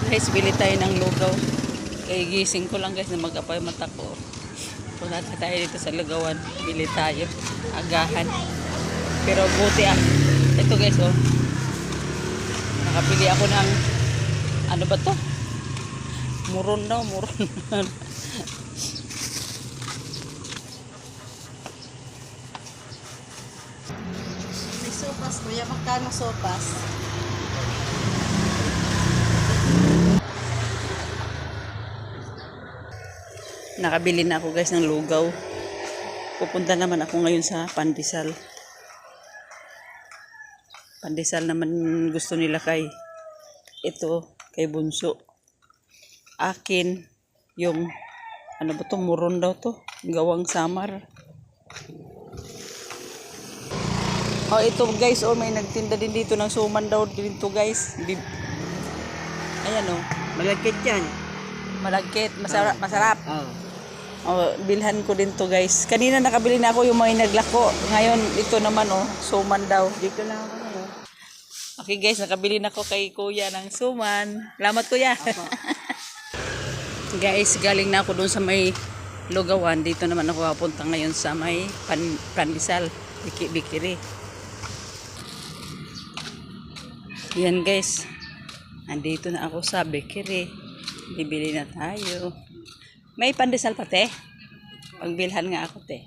Guys, bili tayo ng lugaw. Kaya gising ko lang guys na mag-apay mata ko. Punta tayo dito sa lugawan. Bili tayo. Agahan. Pero buti ito guys oh. Nakapili ako ng ano ba to? Muron daw, muron. May sopas, kuya. Magkano sopas? Nakabili na ako guys ng lugaw. Pupunta naman ako ngayon sa Pandesal. Pandesal naman gusto nila kay kay Bunso. Akin yung ano ba to, muron daw to, gawang samar. Oh, ito guys, oh may nagtinda din dito ng suman daw dito guys. Ayan oh, Malagkit yan. malagkit, masarap, masarap. Oh. Oh, bilhan ko din to guys. Kanina nakabili na ako yung mga naglako. Ngayon ito naman oh, suman daw. Dito lang ako na. Okay guys, nakabili na ako kay kuya ng suman. Salamat kuya. Guys, galing na ako dun sa may lugawan. Dito naman ako papunta ngayon sa may Pandesal, Bikiri. Yan guys. Andito na ako sa Bikiri. Bibili na tayo. May Pandesal pa te? Pagbilhan nga ako te.